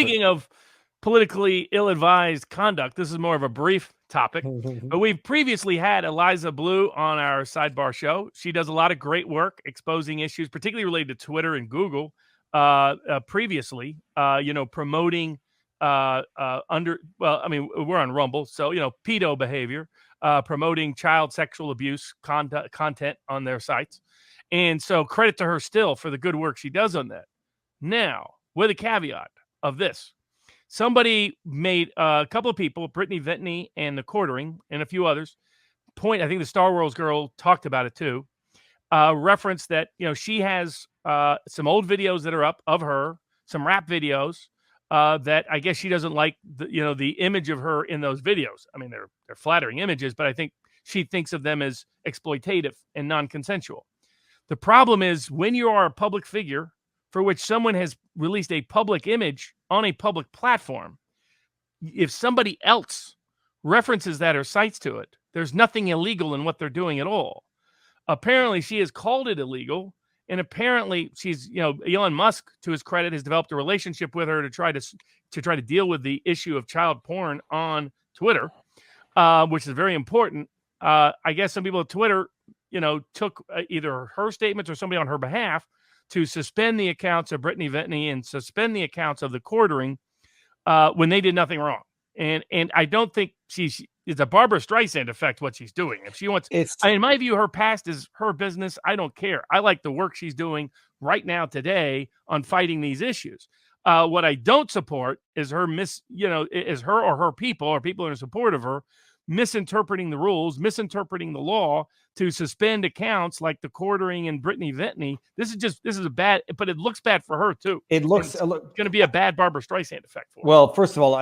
speaking of politically ill-advised conduct, this is more of a brief topic, but we've previously had Eliza Bleu on our sidebar show. She does a lot of great work exposing issues, particularly related to Twitter and Google. Previously, promoting we're on Rumble, so pedo behavior, promoting child sexual abuse content on their sites, and so credit to her still for the good work she does on that. Now, with a caveat of this. Somebody made a couple of people, Brittany Ventney and the Quartering and a few others, I think the Star Wars girl talked about it too, reference that, she has some old videos that are up of her, some rap videos that I guess she doesn't like, the image of her in those videos. I mean, they're flattering images, but I think she thinks of them as exploitative and non-consensual. The problem is when you are a public figure for which someone has released a public image on a public platform, if somebody else references that or cites to it, there's nothing illegal in what they're doing at all. Apparently, she has called it illegal, and apparently she's, Elon Musk, to his credit, has developed a relationship with her to try to deal with the issue of child porn on Twitter, which is very important. I guess some people at Twitter, took either her statements or somebody on her behalf to suspend the accounts of Brittany Ventney and suspend the accounts of the Quartering when they did nothing wrong. And I don't think it's a Barbara Streisand effect what she's doing. If she wants, in my view, her past is her business. I don't care. I like the work she's doing right now today on fighting these issues. What I don't support is her is her or her people or people in support of her misinterpreting the rules, misinterpreting the law to suspend accounts like the Quartering and Brittany Ventney. This is a bad, but it looks bad for her too. It looks going to be a bad Barbara Streisand effect for her. Well, first of all,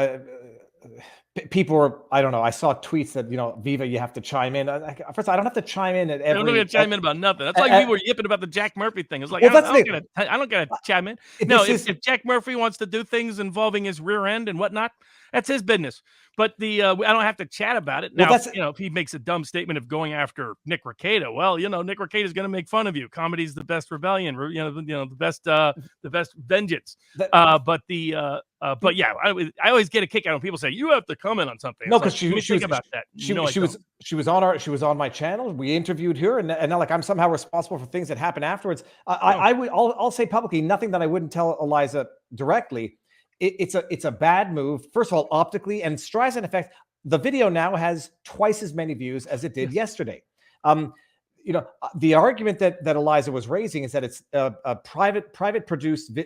people were, I don't know, I saw tweets that, Viva, you have to chime in. First, I don't have to chime in at every... I don't have to chime in about nothing. That's like people were yipping about the Jack Murphy thing. It's like, well, I don't get to chime in. No, if Jack Murphy wants to do things involving his rear end and whatnot, that's his business. But I don't have to chat about it. Now, if he makes a dumb statement of going after Nick Rekieta, well, Nick Rekieta is going to make fun of you. Comedy's the best rebellion, the best vengeance. But yeah, I always get a kick out when people say you have to comment on something. No, because she was on my channel. We interviewed her, and not like I'm somehow responsible for things that happen afterwards. I'll say publicly nothing that I wouldn't tell Eliza directly. It's a bad move. First of all, optically, and Streisand effect. The video now has twice as many views as it did yesterday. The argument that Eliza was raising is that it's a private produced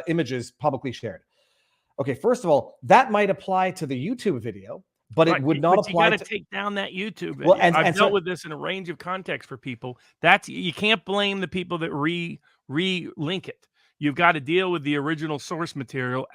images publicly shared. Okay, first of all, that might apply to the YouTube video, but it would not apply. You got to take down that YouTube video. Well, I've dealt with this in a range of contexts for people. You can't blame the people that re-link it. You've got to deal with the original source material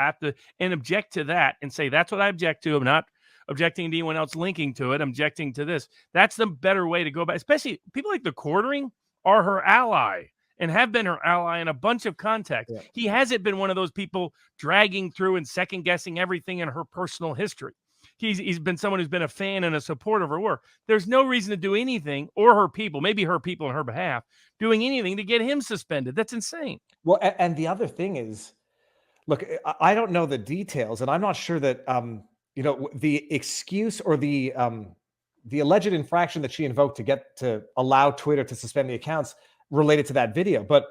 and object to that and say, that's what I object to. I'm not objecting to anyone else linking to it. I'm objecting to this. That's the better way to go back. Especially people like the Quartering are her ally and have been her ally in a bunch of contexts. Yeah. He hasn't been one of those people dragging through and second guessing everything in her personal history. He's been someone who's been a fan and a supporter of her work. There's no reason to do anything, or her people, maybe her people on her behalf, doing anything to get him suspended. That's insane. Well, and the other thing is, look, I don't know the details, and I'm not sure that the excuse or the alleged infraction that she invoked to allow Twitter to suspend the accounts related to that video. But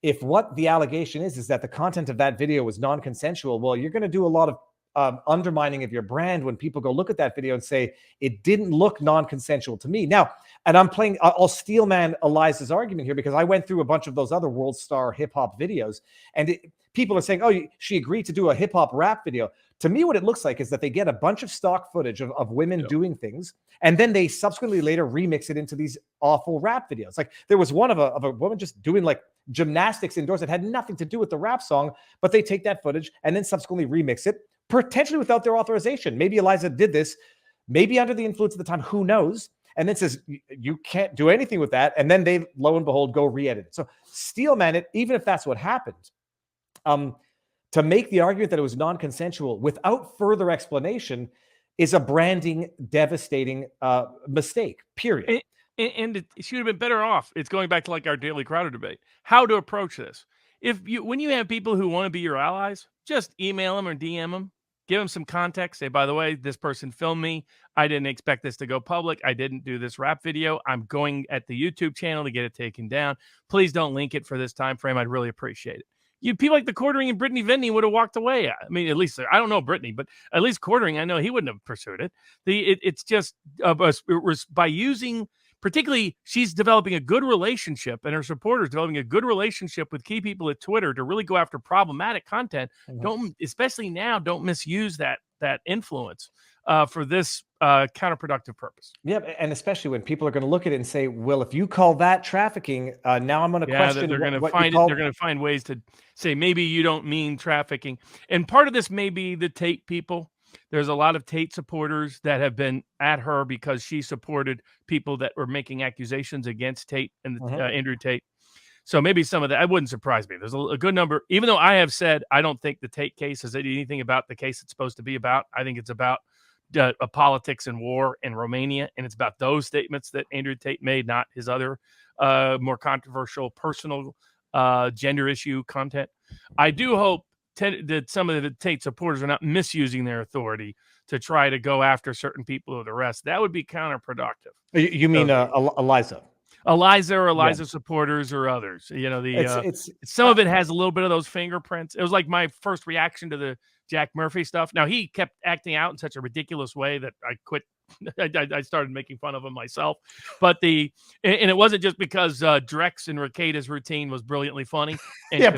if what the allegation is that the content of that video was non-consensual, well, you're going to do a lot of undermining of your brand when people go look at that video and say it didn't look non-consensual to me. Now, and I'll steelman Eliza's argument here because I went through a bunch of those other world star hip hop videos, and people are saying, oh, she agreed to do a hip hop rap video. To me, what it looks like is that they get a bunch of stock footage of women doing things, and then they subsequently later remix it into these awful rap videos. Like there was one of a woman just doing like gymnastics indoors that had nothing to do with the rap song, but they take that footage and then subsequently remix it, potentially without their authorization. Maybe Eliza did this, maybe under the influence at the time, who knows? And then says, you can't do anything with that. And then they, lo and behold, go re-edit it. So steelman it, even if that's what happened. To make the argument that it was non-consensual without further explanation is a branding, devastating mistake, period. And she would have been better off. It's going back to like our Daily Crowder debate. How to approach this. when you have people who want to be your allies, just email them or DM them, give them some context. Say, by the way, this person filmed me. I didn't expect this to go public. I didn't do this rap video. I'm going at the YouTube channel to get it taken down. Please don't link it for this time frame. I'd really appreciate it. People like the Quartering and Brittany Vinny would have walked away. I mean, at least I don't know Brittany, but at least Quartering, I know he wouldn't have pursued it. It's just it was by using. Particularly, she's developing a good relationship, and her supporters developing a good relationship with key people at Twitter to really go after problematic content. Especially now, don't misuse that influence for this counterproductive purpose. Yeah, and especially when people are going to look at it and say, "Well, if you call that trafficking, now I'm going to question." They're going to find it. They're going to find ways to say maybe you don't mean trafficking, and part of this may be the Tate people. There's a lot of Tate supporters that have been at her because she supported people that were making accusations against Tate and Andrew Tate. So maybe some of that, it wouldn't surprise me. There's a good number, even though I have said I don't think the Tate case is anything about the case it's supposed to be about. I think it's about politics and war in Romania, and it's about those statements that Andrew Tate made, not his other more controversial personal gender issue content. I do hope that some of the Tate supporters are not misusing their authority to try to go after certain people or the rest. That would be counterproductive. You mean Eliza? Eliza supporters or others. You know, some of it has a little bit of those fingerprints. It was like my first reaction to the Jack Murphy stuff. Now, he kept acting out in such a ridiculous way that I quit. I started making fun of him myself, and it wasn't just because Drex and Rekieta's routine was brilliantly funny. And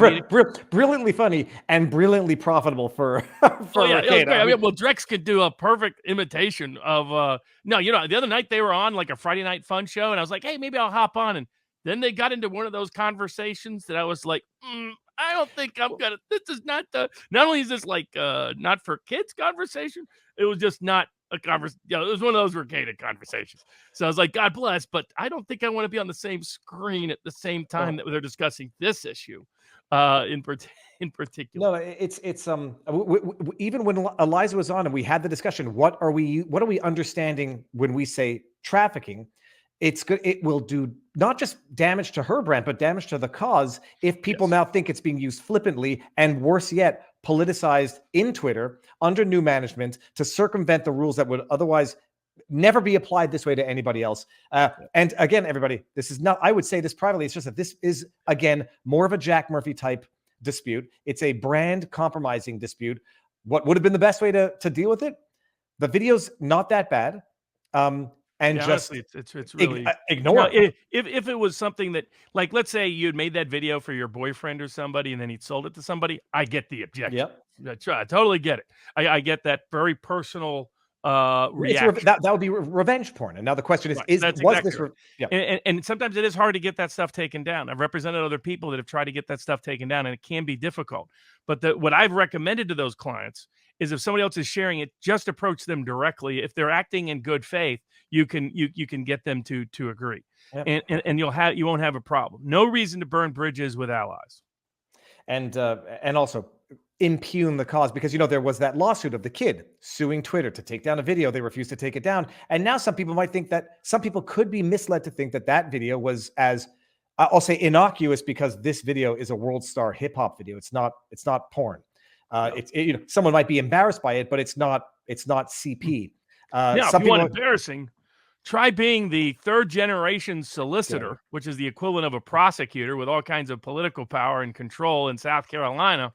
brilliantly funny and brilliantly profitable for Rekieta. I mean, well, Drex could do a perfect imitation of. No, the other night they were on like a Friday Night Fun show, and I was like, hey, maybe I'll hop on, and then they got into one of those conversations that I was like, I don't think I'm gonna. This is not the. Not only is this like not for kids conversation, it was just not a conversation. It was one of those Rekieta conversations. So I was like, God bless, but I don't think I want to be on the same screen at the same time that they're discussing this issue in particular. No, it's even when Eliza was on and we had the discussion, what are we understanding when we say trafficking? It's good. It will do not just damage to her brand, but damage to the cause if people now think it's being used flippantly, and worse yet, politicized in Twitter under new management to circumvent the rules that would otherwise never be applied this way to anybody else. And again, everybody, this is not, I would say this privately, it's just that this is, again, more of a Jack Murphy type dispute. It's a brand compromising dispute. What would have been the best way to deal with it? The video's not that bad. And just honestly, it's really ignore it. If it was something that, like, let's say you had made that video for your boyfriend or somebody, and then he'd sold it to somebody, I get the objection. I totally get it. I get that very personal reaction. That would be revenge porn. And now the question is was this? And sometimes it is hard to get that stuff taken down. I've represented other people that have tried to get that stuff taken down, and it can be difficult. But what I've recommended to those clients is, if somebody else is sharing it, just approach them directly. If they're acting in good faith, you can get them to agree, and you won't have a problem. No reason to burn bridges with allies, and also impugn the cause, because there was that lawsuit of the kid suing Twitter to take down a video. They refused to take it down, and now some people might think that some people could be misled to think that video was, as I'll say, innocuous, because this video is a world star hip hop video. It's not porn. Someone might be embarrassed by it, but it's not CP. If you want embarrassing, try being the third generation solicitor, which is the equivalent of a prosecutor with all kinds of political power and control in South Carolina,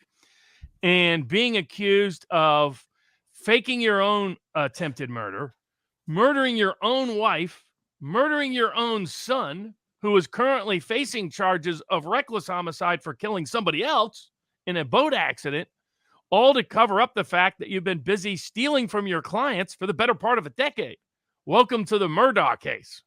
and being accused of faking your own attempted murder, murdering your own wife, murdering your own son, who is currently facing charges of reckless homicide for killing somebody else in a boat accident, all to cover up the fact that you've been busy stealing from your clients for the better part of a decade. Welcome to the Murdaugh case.